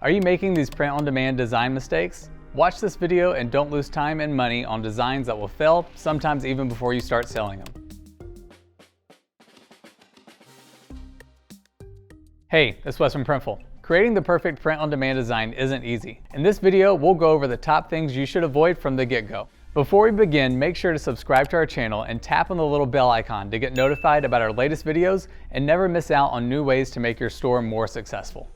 Are you making these print-on-demand design mistakes? Watch this video and don't lose time and money on designs that will fail, sometimes even before you start selling them. Hey, it's Wes from Printful. Creating the perfect print-on-demand design isn't easy. In this video, we'll go over the top things you should avoid from the get-go. Before we begin, make sure to subscribe to our channel and tap on the little bell icon to get notified about our latest videos and never miss out on new ways to make your store more successful.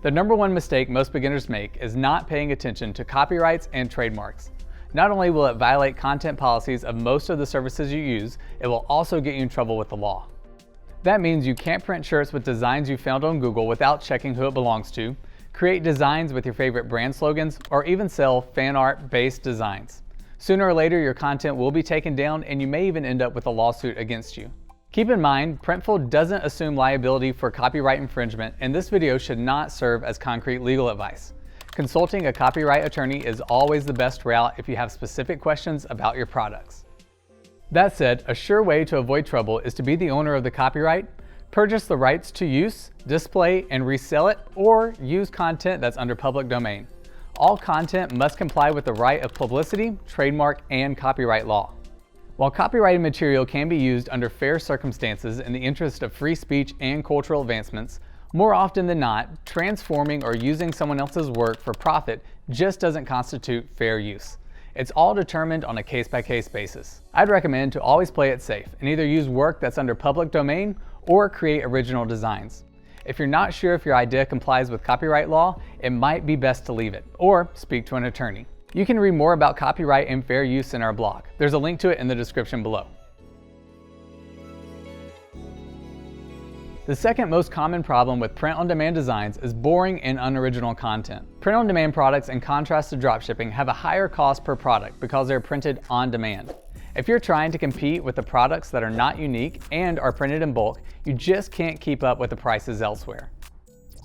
The number one mistake most beginners make is not paying attention to copyrights and trademarks. Not only will it violate content policies of most of the services you use, it will also get you in trouble with the law. That means you can't print shirts with designs you found on Google without checking who it belongs to, create designs with your favorite brand slogans, or even sell fan art-based designs. Sooner or later, your content will be taken down and you may even end up with a lawsuit against you. Keep in mind, Printful doesn't assume liability for copyright infringement, and this video should not serve as concrete legal advice. Consulting a copyright attorney is always the best route if you have specific questions about your products. That said, a sure way to avoid trouble is to be the owner of the copyright, purchase the rights to use, display, and resell it, or use content that's under public domain. All content must comply with the right of publicity, trademark, and copyright law. While copyrighted material can be used under fair circumstances in the interest of free speech and cultural advancements, more often than not, transforming or using someone else's work for profit just doesn't constitute fair use. It's all determined on a case-by-case basis. I'd recommend to always play it safe and either use work that's under public domain or create original designs. If you're not sure if your idea complies with copyright law, it might be best to leave it or speak to an attorney. You can read more about copyright and fair use in our blog. There's a link to it in the description below. The second most common problem with print-on-demand designs is boring and unoriginal content. Print-on-demand products, in contrast to dropshipping, have a higher cost per product because they're printed on demand. If you're trying to compete with the products that are not unique and are printed in bulk, you just can't keep up with the prices elsewhere.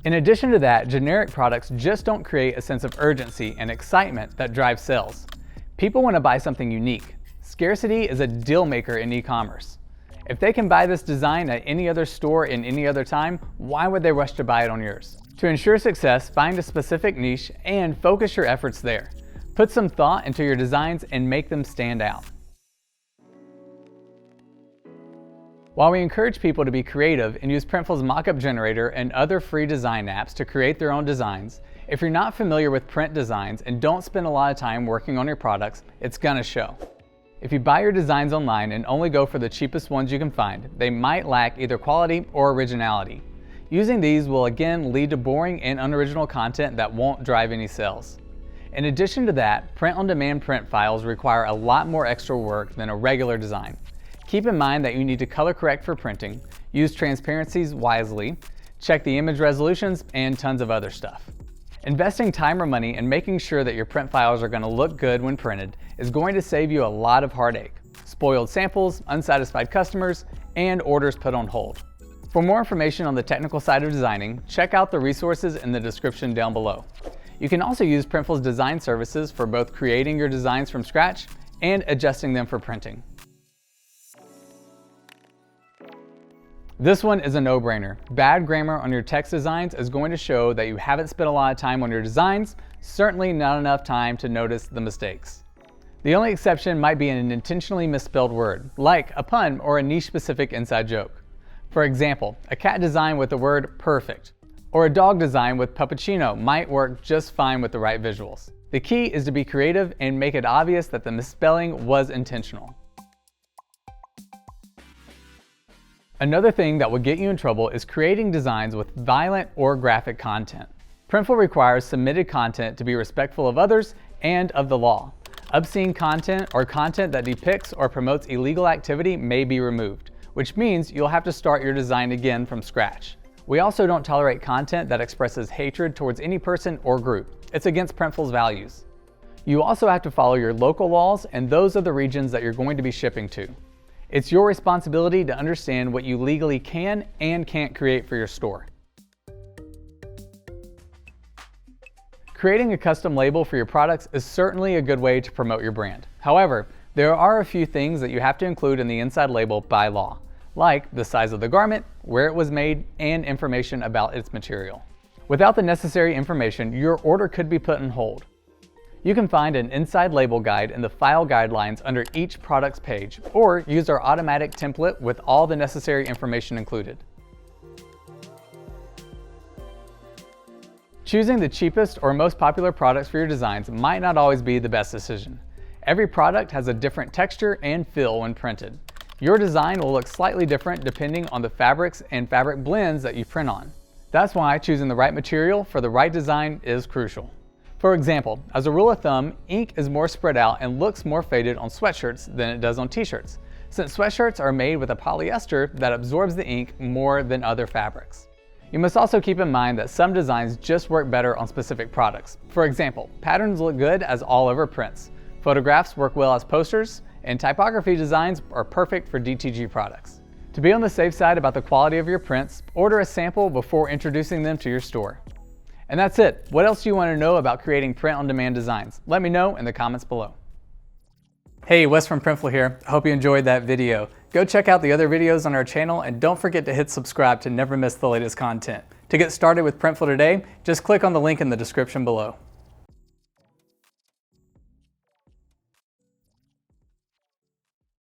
In addition to that, generic products just don't create a sense of urgency and excitement that drives sales. People want to buy something unique. Scarcity is a deal maker in e-commerce. If they can buy this design at any other store in any other time, why would they rush to buy it on yours? To ensure success, find a specific niche and focus your efforts there. Put some thought into your designs and make them stand out. While we encourage people to be creative and use Printful's mockup generator and other free design apps to create their own designs, if you're not familiar with print designs and don't spend a lot of time working on your products, it's gonna show. If you buy your designs online and only go for the cheapest ones you can find, they might lack either quality or originality. Using these will again lead to boring and unoriginal content that won't drive any sales. In addition to that, print-on-demand print files require a lot more extra work than a regular design. Keep in mind that you need to color correct for printing, use transparencies wisely, check the image resolutions, and tons of other stuff. Investing time or money in making sure that your print files are going to look good when printed is going to save you a lot of heartache, spoiled samples, unsatisfied customers, and orders put on hold. For more information on the technical side of designing, check out the resources in the description down below. You can also use Printful's design services for both creating your designs from scratch and adjusting them for printing. This one is a no-brainer. Bad grammar on your text designs is going to show that you haven't spent a lot of time on your designs, certainly not enough time to notice the mistakes. The only exception might be an intentionally misspelled word, like a pun or a niche-specific inside joke. For example, a cat design with the word perfect, or a dog design with puppuccino might work just fine with the right visuals. The key is to be creative and make it obvious that the misspelling was intentional. Another thing that will get you in trouble is creating designs with violent or graphic content. Printful requires submitted content to be respectful of others and of the law. Obscene content or content that depicts or promotes illegal activity may be removed, which means you'll have to start your design again from scratch. We also don't tolerate content that expresses hatred towards any person or group. It's against Printful's values. You also have to follow your local laws and those of the regions that you're going to be shipping to. It's your responsibility to understand what you legally can and can't create for your store. Creating a custom label for your products is certainly a good way to promote your brand. However, there are a few things that you have to include in the inside label by law. like the size of the garment, where it was made, and information about its material. Without the necessary information, your order could be put on hold. You can find an inside label guide in the file guidelines under each product's page, or use our automatic template with all the necessary information included. Choosing the cheapest or most popular products for your designs might not always be the best decision. Every product has a different texture and feel when printed. Your design will look slightly different depending on the fabrics and fabric blends that you print on. That's why choosing the right material for the right design is crucial. For example, as a rule of thumb, ink is more spread out and looks more faded on sweatshirts than it does on t-shirts, since sweatshirts are made with a polyester that absorbs the ink more than other fabrics. You must also keep in mind that some designs just work better on specific products. For example, patterns look good as all-over prints, photographs work well as posters, and typography designs are perfect for DTG products. To be on the safe side about the quality of your prints, order a sample before introducing them to your store. And that's it. What else do you want to know about creating print-on-demand designs? Let me know in the comments below. Hey, Wes from Printful here. I hope you enjoyed that video. Go check out the other videos on our channel and don't forget to hit subscribe to never miss the latest content. To get started with Printful today, just click on the link in the description below.